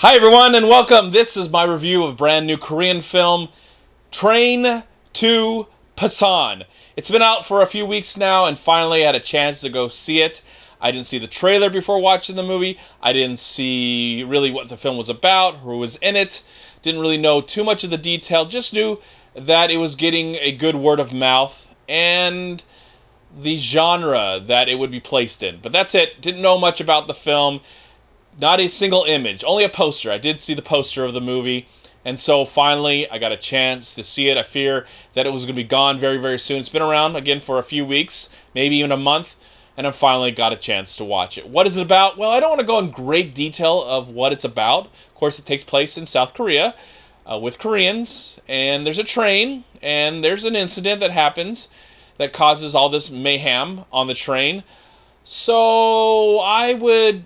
Hi everyone and welcome. This is my review of a brand new Korean film, Train to Busan. It's been out for a few weeks now and finally I had a chance to go see it. I didn't see the trailer before watching the movie. I didn't see really what the film was about, who was in it. Didn't really know too much of the detail. Just knew that it was getting a good word of mouth and the genre that it would be placed in. But that's it. Didn't know much about the film. Not a single image, only a poster. I did see the poster of the movie, and so finally I got a chance to see it. I fear that it was going to be gone very, very soon. It's been around, again, for a few weeks, maybe even a month, and I finally got a chance to watch it. What is it about? Well, I don't want to go in great detail of what it's about. Of course, it takes place in South Korea with Koreans, and there's a train, and there's an incident that happens that causes all this mayhem on the train. So I would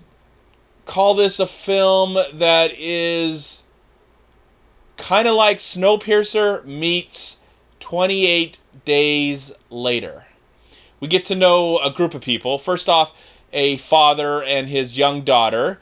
call this a film that is kind of like Snowpiercer meets 28 Days Later. We get to know a group of people. First off, a father and his young daughter.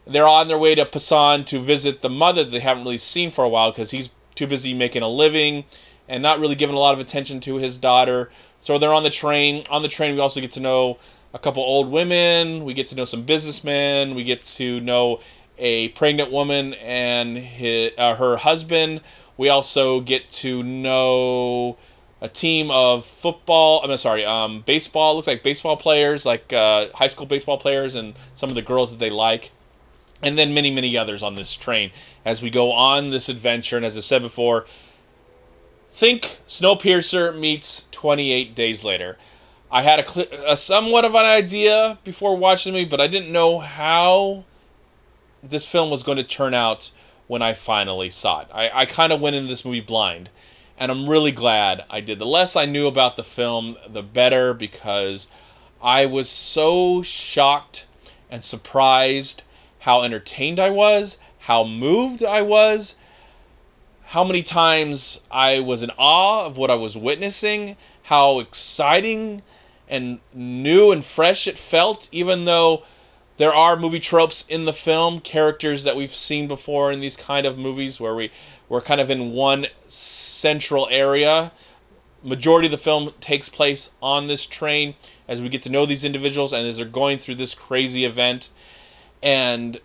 They're on their way to Busan to visit the mother that they haven't really seen for a while because he's too busy making a living and not really giving a lot of attention to his daughter. So they're on the train. On the train, we also get to know a couple old women. We get to know some businessmen. We get to know a pregnant woman and her husband. We also get to know a team of baseball. Looks like baseball players, like high school baseball players, and some of the girls that they like. And then many, many others on this train as we go on this adventure. And as I said before, think Snowpiercer meets 28 Days Later. I had a somewhat of an idea before watching the movie, but I didn't know how this film was going to turn out when I finally saw it. I kind of went into this movie blind, and I'm really glad I did. The less I knew about the film, the better, because I was so shocked and surprised how entertained I was, how moved I was, how many times I was in awe of what I was witnessing, how exciting and new and fresh it felt, even though there are movie tropes in the film, characters that we've seen before in these kind of movies where we're kind of in one central area. Majority of the film takes place on this train as we get to know these individuals and as they're going through this crazy event. And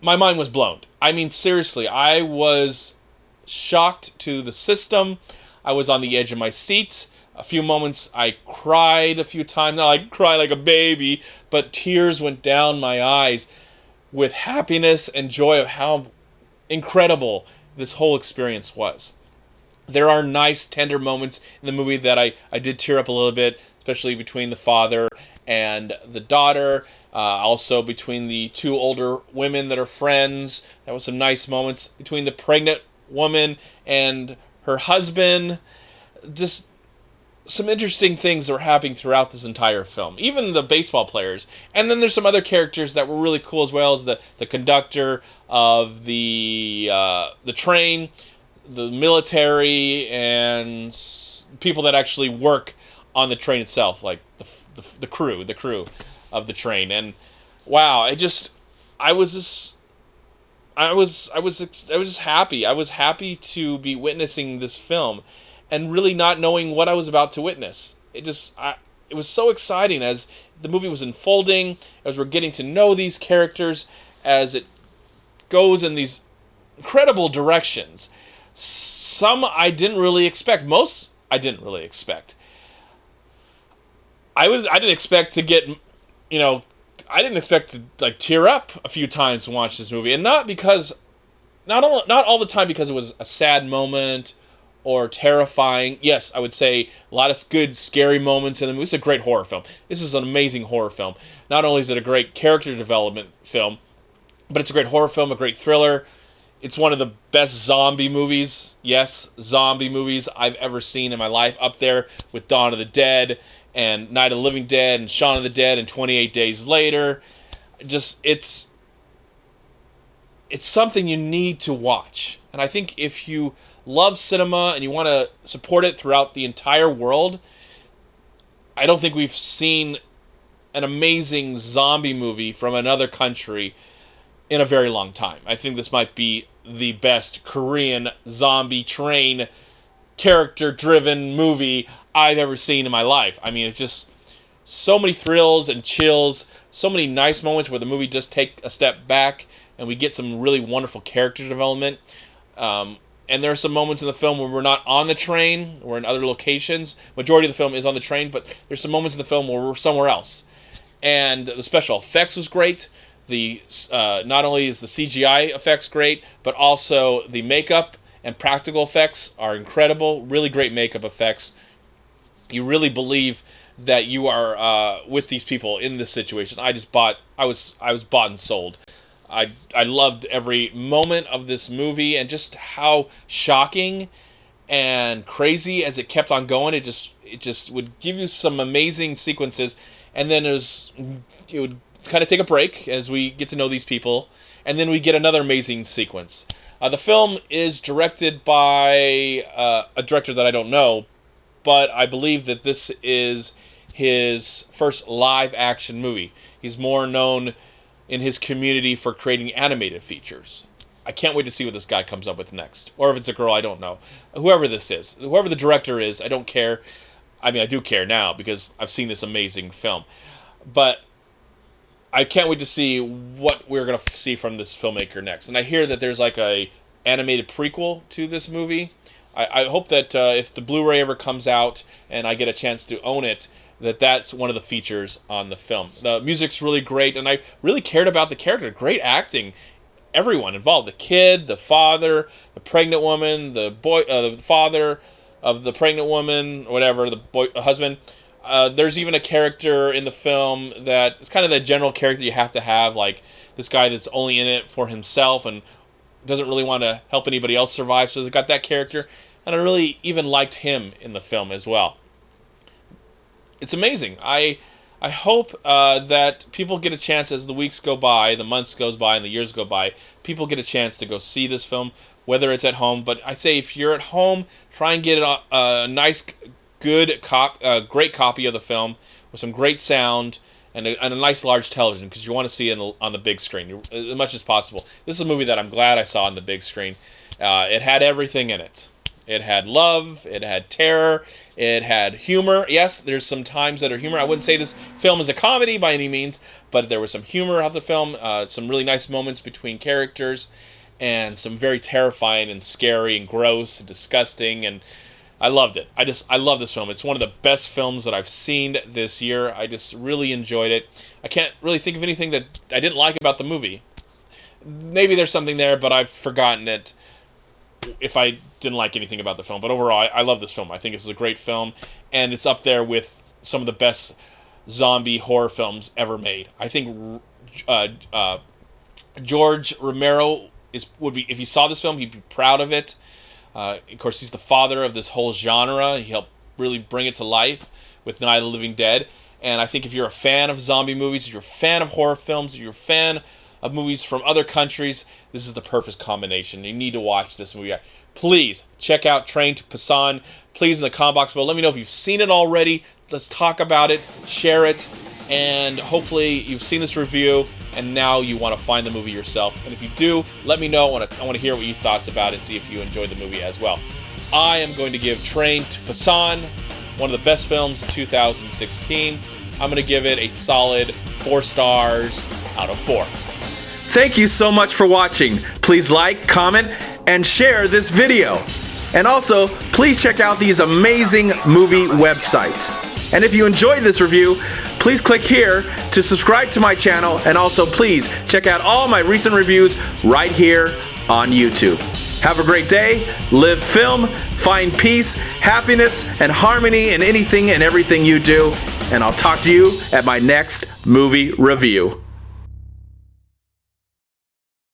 my mind was blown. I mean, seriously, I was shocked to the system. I was on the edge of my seat. A few moments I cried a few times. Now I cry like a baby, but tears went down my eyes with happiness and joy of how incredible this whole experience was. There are nice, tender moments in the movie that I did tear up a little bit, especially between the father and the daughter, also between the two older women that are friends. There was some nice moments between the pregnant woman and her husband. Just some interesting things that were happening throughout this entire film. Even the baseball players. And then there's some other characters that were really cool as well, as the conductor of the train, the military, and people that actually work on the train itself, like the crew of the train. And wow, I was just happy. I was happy to be witnessing this film and really not knowing what I was about to witness. It was so exciting as the movie was unfolding, as we're getting to know these characters, as it goes in these incredible directions. Some I didn't really expect. Most I didn't really expect. I didn't expect to get, I didn't expect to like tear up a few times to watch this movie, and not all the time because it was a sad moment or terrifying. Yes, I would say a lot of good, scary moments in the movie. This is a great horror film. This is an amazing horror film. Not only is it a great character development film, but it's a great horror film, a great thriller. It's one of the best zombie movies, yes, zombie movies I've ever seen in my life, up there with Dawn of the Dead and Night of the Living Dead and Shaun of the Dead and 28 Days Later. It's something you need to watch. And I think if you love cinema and you want to support it throughout the entire world, I don't think we've seen an amazing zombie movie from another country in a very long time. I think this might be the best Korean zombie train character-driven movie I've ever seen in my life. I mean, it's just so many thrills and chills, so many nice moments where the movie just take a step back and we get some really wonderful character development. And there are some moments in the film where we're not on the train, we're in other locations. Majority of the film is on the train, but there's some moments in the film where we're somewhere else. And the special effects was great. The not only is the CGI effects great, but also the makeup and practical effects are incredible. Really great makeup effects. You really believe that you are with these people in this situation. I was bought and sold. I loved every moment of this movie, and just how shocking and crazy as it kept on going. It just would give you some amazing sequences, and then it would kind of take a break as we get to know these people, and then we get another amazing sequence. The film is directed by a director that I don't know, but I believe that this is his first live-action movie. He's more known in his community for creating animated features. I can't wait to see what this guy comes up with next. Or if it's a girl, I don't know. Whoever this is, whoever the director is, I don't care. I mean, I do care now because I've seen this amazing film. But I can't wait to see what we're going to see from this filmmaker next. And I hear that there's like a animated prequel to this movie. I hope that if the Blu-ray ever comes out and I get a chance to own it, that's one of the features on the film. The music's really great, and I really cared about the character. Great acting. Everyone involved. The kid, the father, the pregnant woman, the boy, the father of the pregnant woman, whatever, the boy, husband. There's even a character in the film that is kind of the general character you have to have, like this guy that's only in it for himself and doesn't really want to help anybody else survive, so they've got that character. And I really even liked him in the film as well. It's amazing. I hope that people get a chance as the weeks go by, the months goes by, and the years go by, people get a chance to go see this film, whether it's at home. But I say if you're at home, try and get a nice, great copy of the film with some great sound and a nice large television, because you want to see it on the big screen as much as possible. This is a movie that I'm glad I saw on the big screen. It had everything in it. It had love, it had terror, it had humor. Yes, there's some times that are humor. I wouldn't say this film is a comedy by any means, but there was some humor of the film, some really nice moments between characters, and some very terrifying and scary and gross and disgusting, and I loved it. I love this film. It's one of the best films that I've seen this year. I just really enjoyed it. I can't really think of anything that I didn't like about the movie. Maybe there's something there, but I've forgotten it if I didn't like anything about the film. But overall, I love this film. I think this is a great film, and it's up there with some of the best zombie horror films ever made. I think George Romero would be, if he saw this film, he'd be proud of it. Of course, he's the father of this whole genre. He helped really bring it to life with Night of the Living Dead. And I think if you're a fan of zombie movies, if you're a fan of horror films, if you're a fan of movies from other countries, this is the perfect combination. You need to watch this movie. Please check out Train to Busan. Please, in the comment box below, let me know if you've seen it already. Let's talk about it, share it, and hopefully you've seen this review and now you want to find the movie yourself. And if you do, let me know. I want to hear what your thoughts about it, see if you enjoyed the movie as well. I am going to give Train to Busan one of the best films of 2016. I'm going to give it a solid 4 stars out of 4. Thank you so much for watching. Please like, comment, and share this video. And also, please check out these amazing movie websites. And if you enjoyed this review, please click here to subscribe to my channel, and also please check out all my recent reviews right here on YouTube. Have a great day, live film, find peace, happiness, and harmony in anything and everything you do, and I'll talk to you at my next movie review.